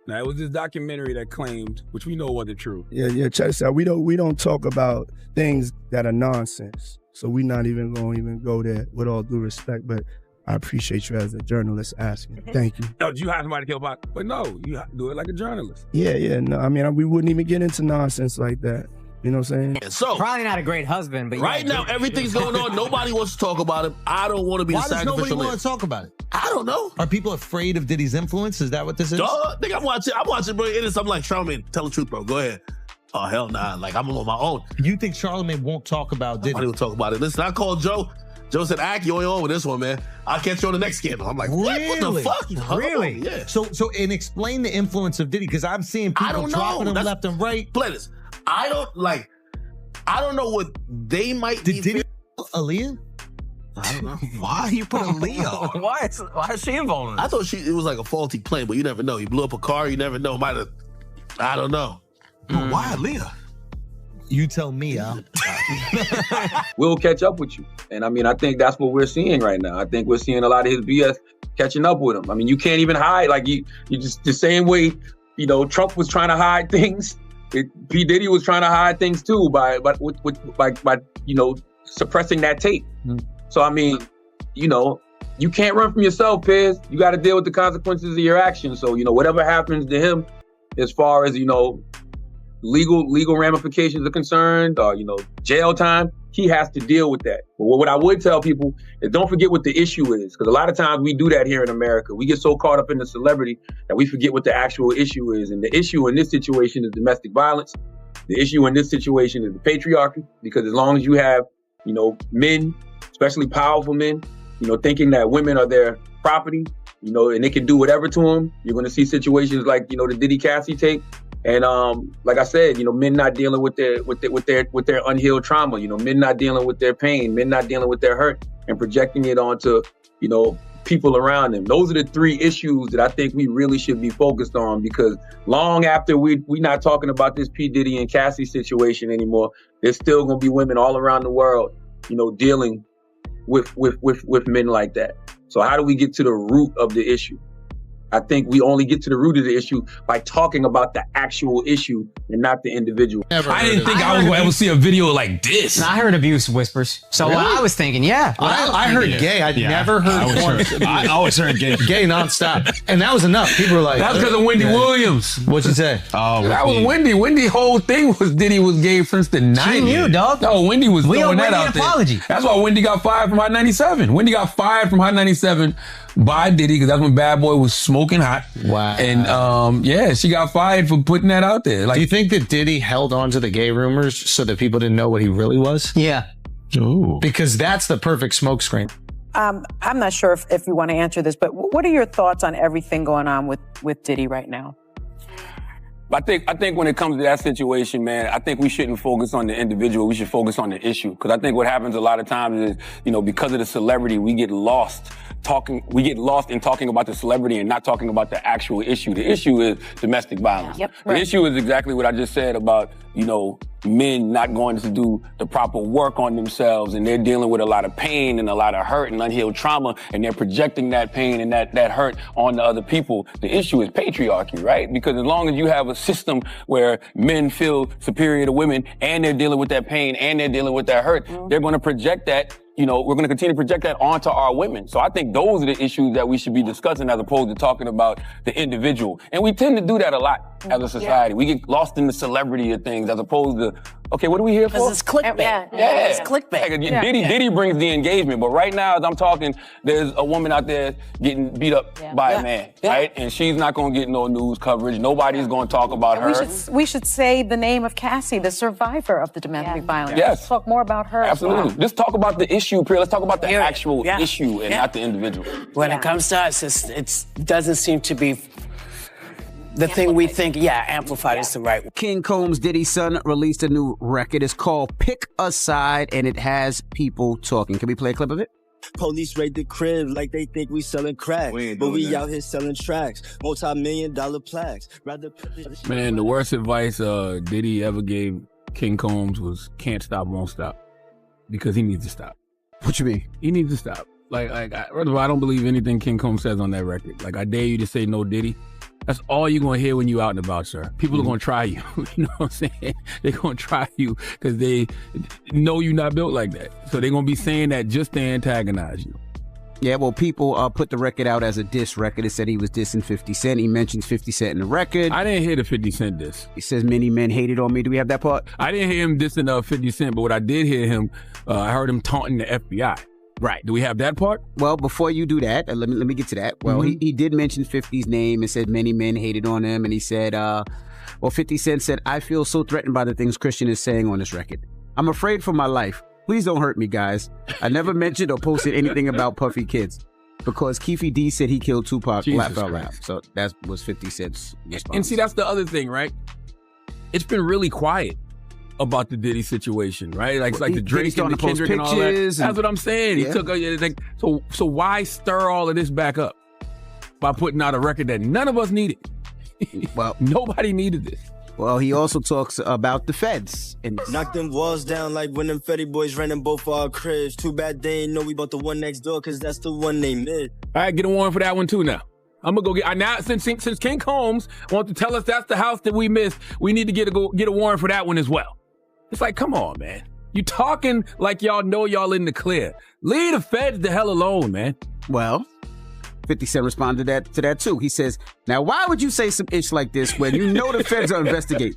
Now, it was this documentary that claimed, which we know wasn't true. Yeah, check this out. We don't talk about things that are nonsense. So we're not even going to go there with all due respect, but I appreciate you as a journalist asking. Thank you. No, you hire somebody to kill Pac? But no, you do it like a journalist. Yeah, no, I mean, we wouldn't even get into nonsense like that. You know what I'm saying? So probably not a great husband, but right now everything's going on. Nobody wants to talk about it. I don't want to be the sacrificial lamb. Why does nobody want to talk about it? I don't know. Are people afraid of Diddy's influence? Is that what this is? Duh, nigga, I'm watching, bro. It is something like Charlamagne. Tell the truth, bro. Go ahead. Oh, hell nah. Like, I'm on my own. You think Charlamagne won't talk about Diddy? Nobody will talk about it. Listen, I called Joe. Joe said, Ack, you ain't on with this one, man. I'll catch you on the next scandal. I'm like, what the fuck? Really? Yeah. So, and explain the influence of Diddy, because I'm seeing people dropping him left and right. Play this. I don't know what they might be. Did Diddy Aaliyah? I don't know. Why you put Aaliyah? Why is she involved in this? I thought it was like a faulty plane, but you never know. He blew up a car, you never know. Might have, I don't know. Why Aaliyah? You tell me, We'll catch up with you. And I mean, I think that's what we're seeing right now. I think we're seeing a lot of his BS catching up with him. I mean, you can't even hide. Like, you just the same way, Trump was trying to hide things. P. Diddy was trying to hide things too by suppressing that tape. So I mean, you can't run from yourself, Piz. You got to deal with the consequences of your actions. So whatever happens to him, as far as legal ramifications are concerned, or jail time, he has to deal with that. But what I would tell people is don't forget what the issue is, because a lot of times we do that here in America. We get so caught up in the celebrity that we forget what the actual issue is. And the issue in this situation is domestic violence. The issue in this situation is the patriarchy, because as long as you have, men, especially powerful men, thinking that women are their property, and they can do whatever to them, you're going to see situations like, the Diddy Cassie tape. And like I said, men not dealing with their unhealed trauma, men not dealing with their pain, men not dealing with their hurt and projecting it onto, people around them. Those are the three issues that I think we really should be focused on, because long after we not talking about this P. Diddy and Cassie situation anymore, there's still gonna be women all around the world, dealing with men like that. So how do we get to the root of the issue? I think we only get to the root of the issue by talking about the actual issue and not the individual. I didn't think I was going to ever see a video like this. I heard abuse whispers. So really? I was thinking, I heard gay. I'd never heard one. I always heard gay. Gay nonstop. And that was enough. People were like, that's because of Wendy Williams. What'd you say? Oh, that was Wendy. Wendy's whole thing was Diddy was gay since the 90s. She knew, dog. No, Wendy was throwing that out there. That's why Wendy got fired from Hot 97. Wendy got fired from Hot 97 by Diddy, because that's when Bad Boy was smoking hot. Wow. And she got fired for putting that out there. Like, do you think that Diddy held on to the gay rumors so that people didn't know what he really was? Yeah. Ooh. Because that's the perfect smokescreen. I'm not sure if you want to answer this, but what are your thoughts on everything going on with Diddy right now? I think when it comes to that situation, man, I think we shouldn't focus on the individual. We should focus on the issue. Because I think what happens a lot of times is, because of the celebrity, we get lost in talking about the celebrity and not talking about the actual issue. The issue is domestic violence. Yep, right. The issue is exactly what I just said about, men not going to do the proper work on themselves, and they're dealing with a lot of pain and a lot of hurt and unhealed trauma, and they're projecting that pain and that hurt on the other people. The issue is patriarchy, right? Because as long as you have a system where men feel superior to women and they're dealing with that pain and they're dealing with that hurt, they're going to project that. We're going to continue to project that onto our women. So I think those are the issues that we should be discussing as opposed to talking about the individual. And we tend to do that a lot as a society. We get lost in the celebrity of things as opposed to, okay, what are we here for? Because it's clickbait. Yeah. It's clickbait. Like, Diddy brings the engagement, but right now, as I'm talking, there's a woman out there getting beat up by a man, right? And she's not going to get no news coverage. Nobody's going to talk about her. We should say the name of Cassie, the survivor of the domestic violence. Yes. Let's talk more about her. Absolutely. Well. Let's talk about the issue, Priya. Let's talk about the actual issue and not the individual. When it comes to us, it doesn't seem to be the thing we think, amplified is the right word. King Combs' Diddy's son released a new record. It's called Pick a Side, and it has people talking. Can we play a clip of it? Police raid the crib like they think we selling crack, but we out here selling tracks, multi-million-dollar plaques. Man, the worst advice Diddy ever gave King Combs was can't stop, won't stop. Because he needs to stop. What you mean? He needs to stop. First of all, I don't believe anything King Combs says on that record. Like, I dare you to say no Diddy. That's all you're going to hear when you out and about, sir. People are going to try you. You know what I'm saying? They're going to try you because they know you're not built like that. So they're going to be saying that just to antagonize you. Yeah, well, people put the record out as a diss record. It said he was dissing 50 Cent. He mentions 50 Cent in the record. I didn't hear the 50 Cent diss. He says many men hated on me. Do we have that part? I didn't hear him dissing 50 Cent, but what I did hear him, I heard him taunting the FBI. Right. Do we have that part? Well, before you do that, let me get to that. Well, he did mention 50's name and said many men hated on him. And he said, 50 Cent said, I feel so threatened by the things Christian is saying on this record. I'm afraid for my life. Please don't hurt me, guys. I never mentioned or posted anything about Puffy Kids because Keefy D said he killed Tupac. Laugh out loud. So that was 50 Cent's response. And see, that's the other thing, right? It's been really quiet about the Diddy situation, right? Like the Drake and the Kendrick and all that. That's what I'm saying. Yeah. He took so why stir all of this back up by putting out a record that none of us needed? Well, nobody needed this. Well, he also talks about the feds. And knock them walls down like when them Fetty boys ran in both our cribs. Too bad they ain't know we bought the one next door, cause that's the one they mid. All right, get a warrant for that one too now. I'm gonna go get. Now since King Combs wants to tell us that's the house that we missed, we need to get a warrant for that one as well. It's like, come on, man. You talking like y'all know y'all in the clear. Leave the feds the hell alone, man. Well, 50 Cent responded to that too. He says, now why would you say some ish like this when you know the feds are investigating?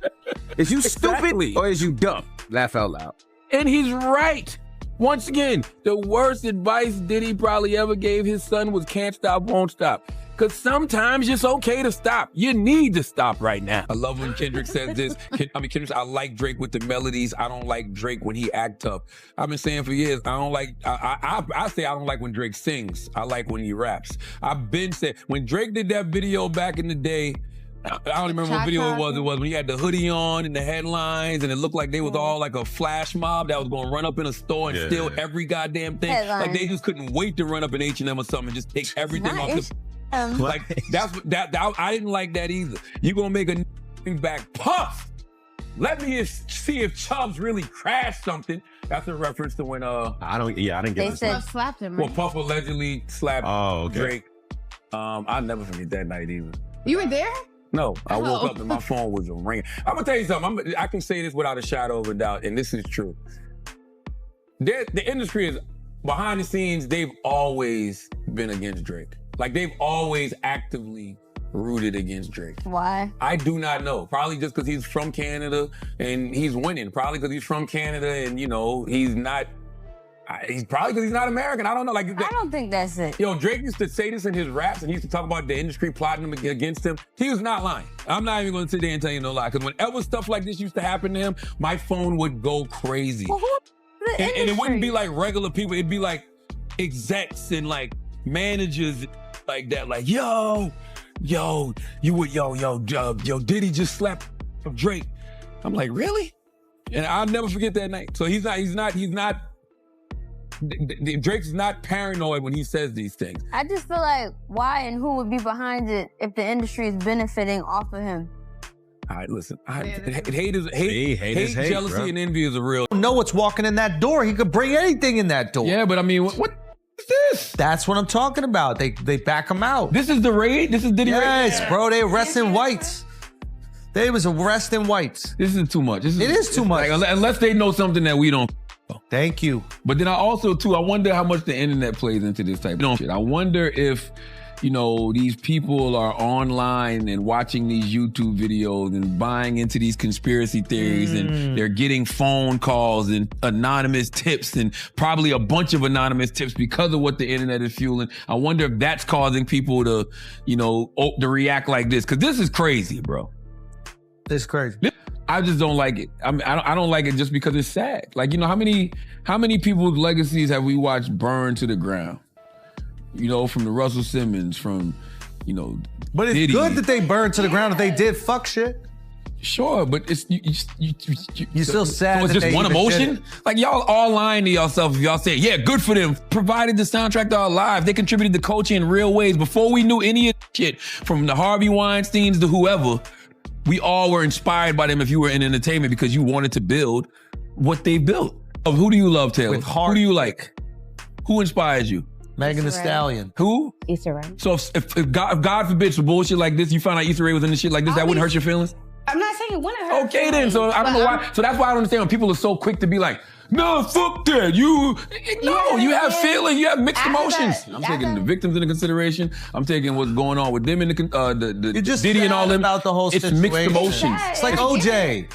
Is you stupid or is you dumb? Laugh out loud. And he's right. Once again, the worst advice Diddy probably ever gave his son was can't stop, won't stop. Because sometimes it's okay to stop. You need to stop right now. I love when Kendrick says this. Kendrick, I like Drake with the melodies. I don't like Drake when he act tough. I've been saying for years, I say I don't like when Drake sings. I like when he raps. I've been saying, when Drake did that video back in the day, I don't remember what video it was. It was when he had the hoodie on and the headlines, and it looked like they was all like a flash mob that was going to run up in a store and steal every goddamn thing. Like they just couldn't wait to run up in H&M or something and just take everything off the... Like I didn't like that either. You gonna make a back puff? Let me see if Chubbs really crashed something. That's a reference to when I didn't get They this. said slapped him. Well, Right? Puff allegedly slapped Drake. I'll never forget that night either. You were there? No, I woke up and my phone was ringing. I'm gonna tell you something. I can say this without a shadow of a doubt, and this is true. The industry is behind the scenes. They've always been against Drake. Like they've always actively rooted against Drake. Why? I do not know. Probably just because he's from Canada and he's winning. Probably because he's from Canada and he's not. He's probably because he's not American. I don't know. Like I don't think that's it. Yo, Drake used to say this in his raps, and he used to talk about the industry plotting him against him. He was not lying. I'm not even going to sit there and tell you no lie. Because whenever stuff like this used to happen to him, my phone would go crazy. Well, and it wouldn't be like regular people. It'd be like execs and like managers like that. Like, yo, Diddy just slapped Drake. I'm like, really? And I'll never forget that night. So he's not. Drake's not paranoid when he says these things. I just feel like why and who would be behind it if the industry is benefiting off of him? All right, listen. Hate, jealousy, bro. And envy is a real. Know what's walking in that door. He could bring anything in that door. Yeah, but I mean, what is this? That's what I'm talking about. They back him out. This is the raid? This is Diddy raid? Yes, bro. They arresting whites. They was arresting whites. This is too much. It is too much. Like, unless they know something that we don't. Thank you. But then I also, too, I wonder how much the internet plays into this type of shit. I wonder if, these people are online and watching these YouTube videos and buying into these conspiracy theories and they're getting phone calls and anonymous tips and probably a bunch of anonymous tips because of what the internet is fueling. I wonder if that's causing people to, to react like this. Because this is crazy, bro. This is crazy. I just don't like it. I mean, I don't like it just because it's sad. Like, how many people's legacies have we watched burn to the ground? From the Russell Simmons, from, But it's Diddy. good that they burned to the ground if they did fuck shit. Sure, but it's you still sad. So it's that just they one even emotion. did it. Like y'all all lying to yourself if y'all say, yeah, good for them. Provided the soundtrack to our lives. They contributed to culture in real ways. Before we knew any of the shit, from the Harvey Weinsteins to whoever, we all were inspired by them if you were in entertainment because you wanted to build what they built. Who do you love, Taylor? With heart. Who do you like? Who inspires you? Megan Thee Stallion. Who? Issa Rae. So if God forbid some bullshit like this, you find out Issa Rae was in the shit like this, that wouldn't hurt your feelings? I'm not saying it wouldn't hurt. Okay then, so I don't know why. So that's why I don't understand when people are so quick to be like, no, fuck that. You have feelings, you have mixed emotions. I'm taking the victims into consideration. I'm taking what's going on with them in the Diddy and all them. About the whole it's mixed emotions. It's like OJ.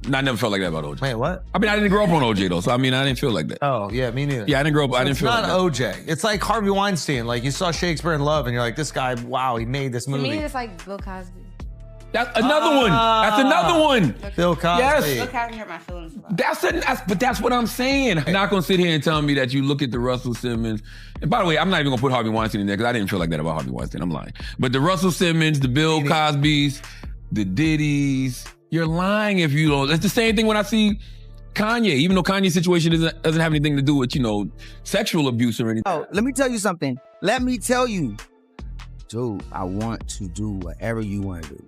No, I never felt like that about OJ. Wait, what? I mean, I didn't grow up on OJ though, so I mean, I didn't feel like that. Oh, yeah, me neither. Yeah, I didn't grow up. I didn't feel like that. It's not OJ. It's like Harvey Weinstein. Like you saw Shakespeare in Love, and you're like, this guy, wow, he made this movie. To me, it's like Bill Cosby. That's another one. That's another one. Bill Cosby. Yes. Bill Cosby hurt my feelings a lot. But that's what I'm saying. You're not gonna sit here and tell me that you look at the Russell Simmons. And by the way, I'm not even gonna put Harvey Weinstein in there because I didn't feel like that about Harvey Weinstein. I'm lying. But the Russell Simmons, the Bill Cosbys, the Diddys, you're lying if you don't. It's the same thing when I see Kanye, even though Kanye's situation doesn't have anything to do with, sexual abuse or anything. Oh, let me tell you something. Let me tell you. Dude, I want to do whatever you want to do.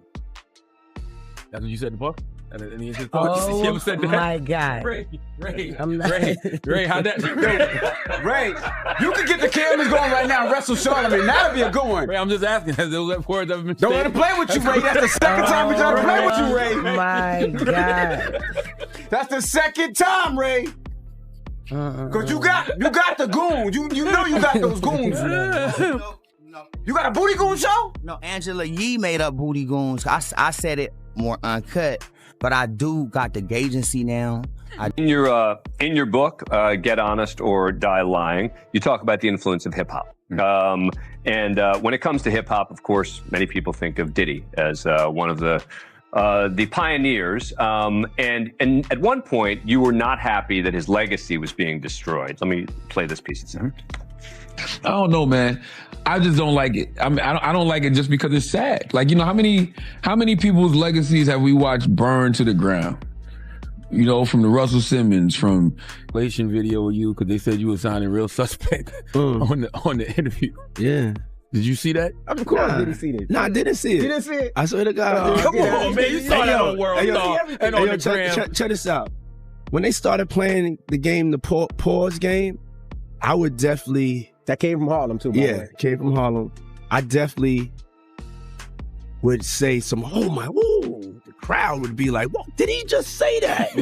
That's what you said to Puff? Oh, you ever said that? my God. Ray, how'd that? Ray, you can get the cameras going right now and wrestle Charlamagne. That'd be a good one. Ray, I'm just asking. Has those words ever been Don't let him play with you, Ray. That's the second time we trying to play with you, Ray. My God. That's the second time, Ray. Cause you got the goons. You know you got those goons. You got a booty goon show? No, Angela Yee made up Booty Goons. I said it more uncut, but I do got the agency now. In your book, Get Honest or Die Lying, you talk about the influence of hip hop. And when it comes to hip hop, of course, many people think of Diddy as one of the pioneers. And at one point, you were not happy that his legacy was being destroyed. Let me play this piece of sound. I don't know, man. I just don't like it. I mean, I don't like it just because it's sad. Like, how many people's legacies have we watched burn to the ground? From the Russell Simmons, from relation video with you, because they said you were signing Real Suspect on the interview. Yeah. Did you see that? Of course I didn't see that. No, I didn't see it. You didn't see it? I swear to God. Come on, man. You saw that on World Star and on the gram. Check this out. When they started playing the game, the pause game, I would definitely... That came from Harlem, too, by the way. Yeah, came from Harlem. I definitely would say the crowd would be like, "Whoa, did he just say that?"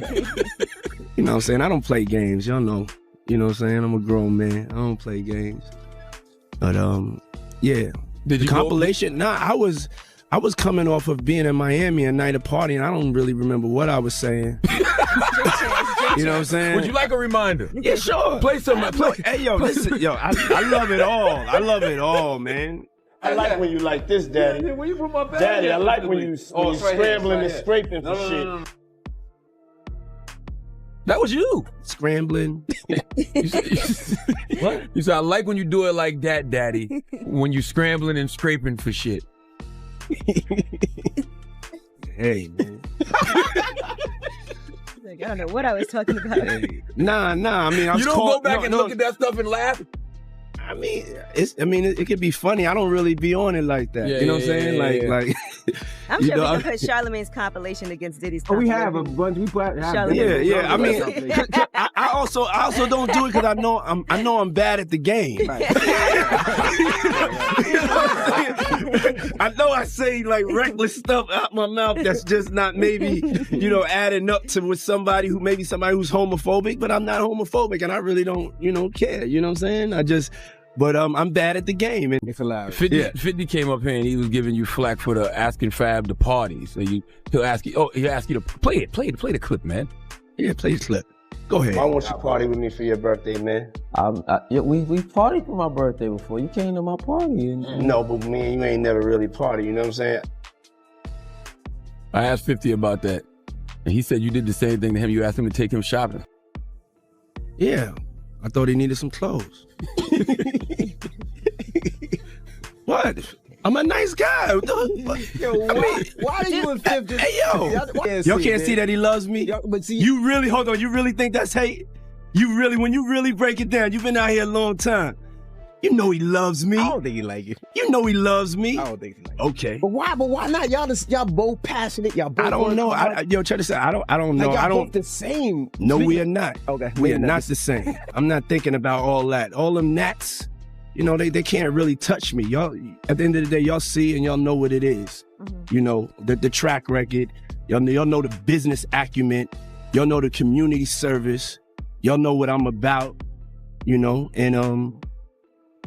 You know what I'm saying? I don't play games, y'all know. You know what I'm saying? I'm a grown man. I don't play games. But yeah. Did you compilation? Nah, I was coming off of being in Miami a night of party, and I don't really remember what I was saying. You know what I'm saying? Would you like a reminder? Yeah, sure. Play some. Hey, yo, listen, I love it all. I love it all, man. I like when you like this, Daddy. When you put my bag Daddy, I like when you scrambling and scraping for shit. That was you. Scrambling. What? You said, I like when you do it like that, Daddy. When you scrambling and scraping for shit. Hey, man. I don't know what I was talking about. Hey. Nah. I mean, I was you don't go back and look at that stuff and laugh? I mean, it could be funny. I don't really be on it like that. You know what I'm saying? Like I'm sure we can put Charlamagne's compilation against Diddy's Oh, we compilation. have a bunch. We put Yeah. I mean, I also don't do it because I know I'm bad at the game. Right. You know what I'm saying? I know I say like reckless stuff out my mouth that's just not maybe adding up to with somebody who's homophobic, but I'm not homophobic and I really don't care. You know what I'm saying? But I'm bad at the game. And it's hilarious. 50 came up here and he was giving you flack for the asking Fab to party. So he'll ask you to play the clip, man. Yeah, play the clip. Go ahead. I want you to party with me for your birthday, man. We partied for my birthday before. You came to my party. No, but me and you ain't never really party, you know what I'm saying? I asked 50 about that. And he said you did the same thing to him. You asked him to take him shopping. Yeah. I thought he needed some clothes. What? I'm a nice guy. Yo, why do you and 50? Hey, y'all can't see that he loves me? But see, you really think that's hate? When you really break it down, you've been out here a long time. You know he loves me. I don't think he like it. You know he loves me. I don't think he like it. Okay. But why not? Y'all both passionate. Y'all both. I don't know. Check this out. I don't know. Like y'all both the same. No, we are not. Okay. We are not the same. I'm not thinking about all that. All them gnats you know, they can't really touch me. Y'all, at the end of the day, y'all see and y'all know what it is. You know, the track record, y'all know the business acumen, y'all know the community service, y'all know what I'm about, you know, and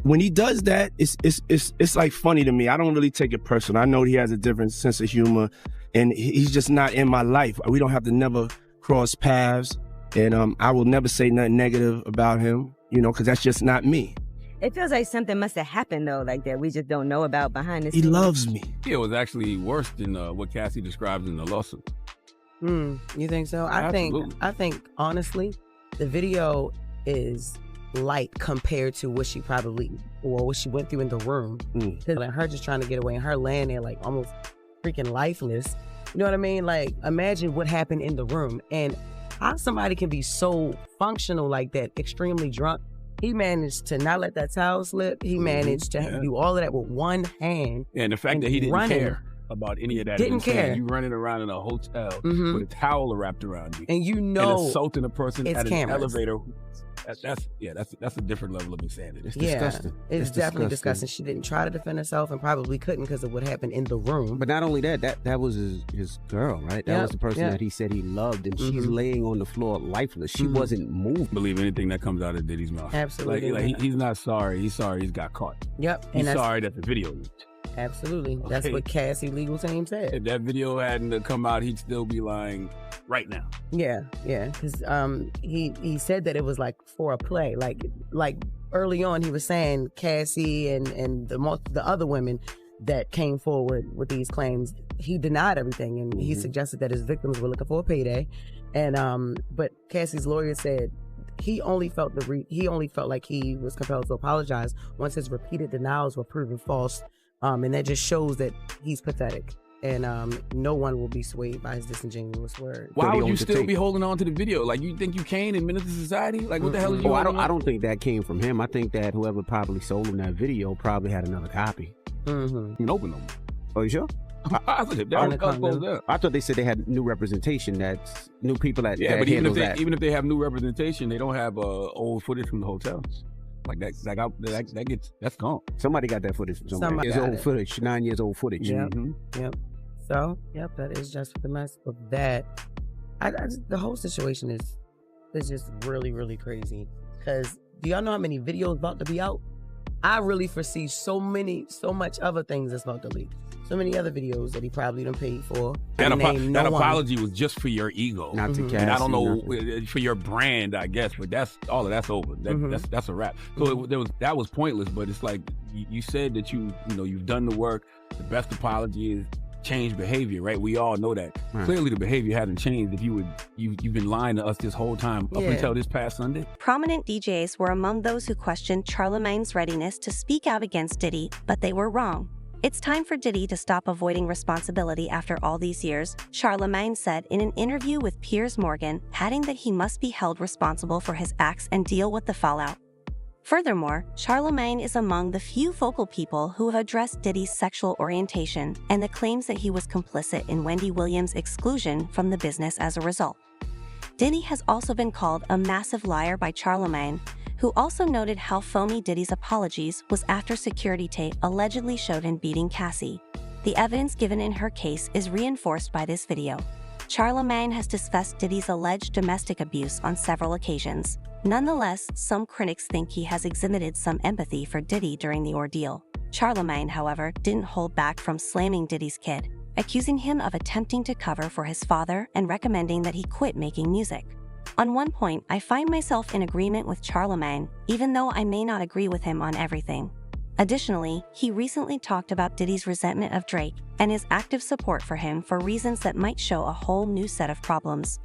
when he does that, it's like funny to me. I don't really take it personal. I know he has a different sense of humor, and he's just not in my life. We don't have to never cross paths, and I will never say nothing negative about him, you know, because that's just not me. It feels like something must have happened though, like that we just don't know about behind the scenes. He loves me. Yeah, it was actually worse than what Cassie describes in the lawsuit. You think so? I think honestly, the video is light compared to what she what she went through in the room. Because like her just trying to get away and her laying there like almost freaking lifeless. You know what I mean? Like imagine what happened in the room and how somebody can be so functional like that, extremely drunk. He managed to not let that towel slip. He managed to do all of that with one hand. And the fact that he didn't care about any of that. Didn't care. You running around in a hotel with a towel wrapped around you. And you know and assaulting a person at an elevator. That's a different level of insanity. It's disgusting. It's definitely disgusting. She didn't try to defend herself and probably couldn't because of what happened in the room. But not only that was his girl, right? That was the person that he said he loved, and she's laying on the floor lifeless. She wasn't moving. Believe anything that comes out of Diddy's mouth. Absolutely. Like he's not sorry. He's sorry he's got caught. Yep. He's sorry that the video leaked. Absolutely. Okay. That's what Cassie legal team said. If that video hadn't come out, he'd still be lying right now. Yeah. Because he said that it was like for a play. Like early on, he was saying Cassie and the other women that came forward with these claims, he denied everything, and he suggested that his victims were looking for a payday. And but Cassie's lawyer said he only felt like he was compelled to apologize once his repeated denials were proven false. And that just shows that he's pathetic. And no one will be swayed by his disingenuous words. Why would you still be holding on to the video? Like, you think you can in Menace to Society? Like, what the hell is you I don't think that came from him. I think that whoever probably sold him that video probably had another copy. You can open them. Oh, you sure? I thought they said they had new representation, that's new people that but even if they have new representation, they don't have old footage from the hotel. Like that's gone. Somebody got that footage from somebody. It's old footage, 9 years old footage. Yep. So, that is just the mess of that. The whole situation is just really, really crazy. Because do y'all know how many videos about to be out? I really foresee so much other things that's about to leak. So many other videos that he probably done paid for. That apology was just for your ego. Not to Cassie. And I don't know, for your brand, I guess, but all of that's over. That's a wrap. So that was pointless, but it's like you said that you've done the work. The best apology is change behavior, right? We all know that. Right. Clearly the behavior hasn't changed. If you've been lying to us this whole time up until this past Sunday. Prominent DJs were among those who questioned Charlamagne's readiness to speak out against Diddy, but they were wrong. It's time for Diddy to stop avoiding responsibility after all these years, Charlamagne said in an interview with Piers Morgan, adding that he must be held responsible for his acts and deal with the fallout. Furthermore, Charlamagne is among the few vocal people who have addressed Diddy's sexual orientation and the claims that he was complicit in Wendy Williams' exclusion from the business as a result. Diddy has also been called a massive liar by Charlamagne, who also noted how phony Diddy's apologies was after security tape allegedly showed him beating Cassie. The evidence given in her case is reinforced by this video. Charlamagne has discussed Diddy's alleged domestic abuse on several occasions. Nonetheless, some critics think he has exhibited some empathy for Diddy during the ordeal. Charlamagne, however, didn't hold back from slamming Diddy's kid, accusing him of attempting to cover for his father and recommending that he quit making music. On one point, I find myself in agreement with Charlamagne, even though I may not agree with him on everything. Additionally, he recently talked about Diddy's resentment of Drake and his active support for him for reasons that might show a whole new set of problems.